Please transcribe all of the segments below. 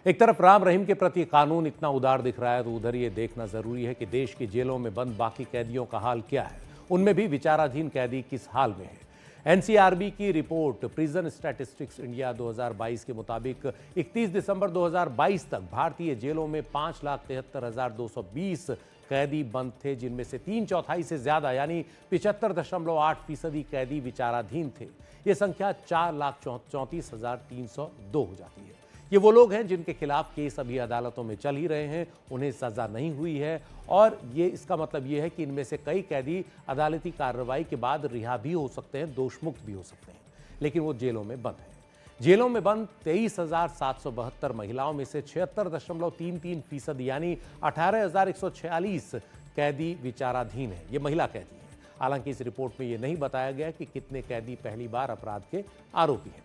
एक तरफ राम रहीम के प्रति कानून इतना उदार दिख रहा है, तो उधर ये देखना जरूरी है कि देश की जेलों में बंद बाकी कैदियों का हाल क्या है। उनमें भी विचाराधीन कैदी किस हाल में है। एनसीआरबी की रिपोर्ट प्रिजन स्टैटिस्टिक्स इंडिया 2022 के मुताबिक 31 दिसंबर 2022 तक भारतीय जेलों में 5,73,220 कैदी बंद थे, जिनमें से 3/4 से ज्यादा यानी 75.8% कैदी विचाराधीन थे। यह संख्या 4,34,302 हो जाती है। ये वो लोग हैं जिनके खिलाफ केस अभी अदालतों में चल ही रहे हैं, उन्हें सजा नहीं हुई है, और ये इसका मतलब ये है कि इनमें से कई कैदी अदालती कार्रवाई के बाद रिहा भी हो सकते हैं, दोषमुक्त भी हो सकते हैं, लेकिन वो जेलों में बंद हैं। जेलों में बंद 23,772 महिलाओं में से 76.33% यानी 18,146 कैदी विचाराधीन हैं। ये महिला कैदी हैं। हालांकि इस रिपोर्ट में ये नहीं बताया गया कि कितने कैदी पहली बार अपराध के आरोपी हैं।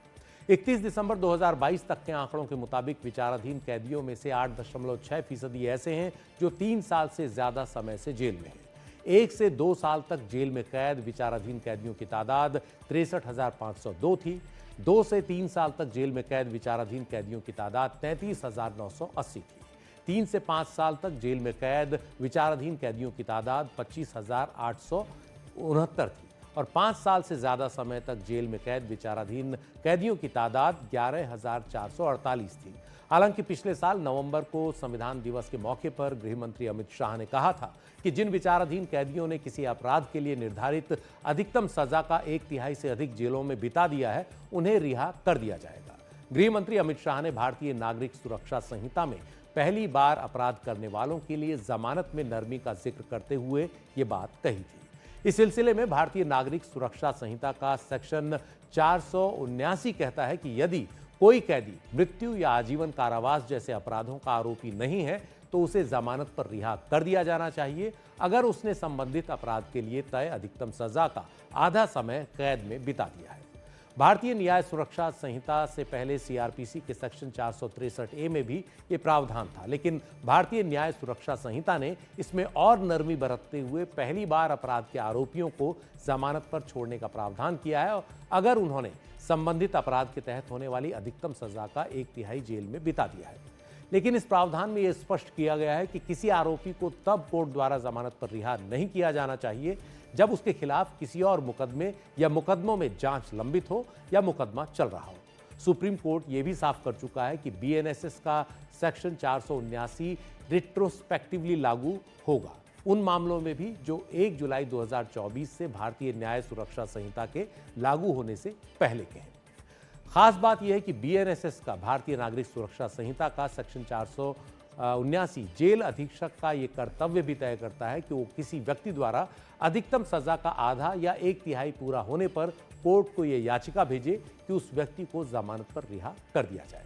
31 दिसंबर 2022 तक के आंकड़ों के मुताबिक विचाराधीन कैदियों में से 8.6% ऐसे हैं जो 3 साल से ज्यादा समय से जेल में हैं। 1 से 2 साल तक जेल में कैद विचाराधीन कैदियों की तादाद 63,502 थी। 2 से 3 साल तक जेल में कैद विचाराधीन कैदियों की तादाद 33,980 थी। 3 से 5 साल तक जेल में कैद विचाराधीन कैदियों की तादाद 25,869 थी, और 5 साल से ज्यादा समय तक जेल में कैद विचाराधीन कैदियों की तादाद 11,448 थी। हालांकि पिछले साल नवंबर को संविधान दिवस के मौके पर गृह मंत्री अमित शाह ने कहा था कि जिन विचाराधीन कैदियों ने किसी अपराध के लिए निर्धारित अधिकतम सजा का 1/3 से अधिक जेलों में बिता दिया है, उन्हें रिहा कर दिया जाएगा। गृह मंत्री अमित शाह ने भारतीय नागरिक सुरक्षा संहिता में पहली बार अपराध करने वालों के लिए जमानत में नरमी का जिक्र करते हुए ये बात कही थी। इस सिलसिले में भारतीय नागरिक सुरक्षा संहिता का सेक्शन 479 कहता है कि यदि कोई कैदी मृत्यु या आजीवन कारावास जैसे अपराधों का आरोपी नहीं है तो उसे जमानत पर रिहा कर दिया जाना चाहिए, अगर उसने संबंधित अपराध के लिए तय अधिकतम सजा का आधा समय कैद में बिता दिया है। भारतीय न्याय सुरक्षा संहिता से पहले सीआरपीसी के सेक्शन 463A में भी ये प्रावधान था, लेकिन भारतीय न्याय सुरक्षा संहिता ने इसमें और नरमी बरतते हुए पहली बार अपराध के आरोपियों को जमानत पर छोड़ने का प्रावधान किया है, अगर उन्होंने संबंधित अपराध के तहत होने वाली अधिकतम सजा का 1/3 जेल में बिता दिया है। लेकिन इस प्रावधान में यह स्पष्ट किया गया है कि किसी आरोपी को तब कोर्ट द्वारा जमानत पर रिहा नहीं किया जाना चाहिए जब उसके खिलाफ किसी और मुकदमे या मुकदमों में जांच लंबित हो या मुकदमा चल रहा हो। सुप्रीम कोर्ट यह भी साफ कर चुका है कि बीएनएसएस का सेक्शन 479 रिट्रोस्पेक्टिवली लागू होगा उन मामलों में भी जो 1 जुलाई 2024 से भारतीय न्याय सुरक्षा संहिता के लागू होने से पहले के हैं। खास बात यह है कि बीएनएसएस का भारतीय नागरिक सुरक्षा संहिता का सेक्शन 479 जेल अधीक्षक का यह कर्तव्य भी तय करता है कि वो किसी व्यक्ति द्वारा अधिकतम सजा का आधा या 1/3 पूरा होने पर कोर्ट को यह याचिका भेजे कि उस व्यक्ति को जमानत पर रिहा कर दिया जाए।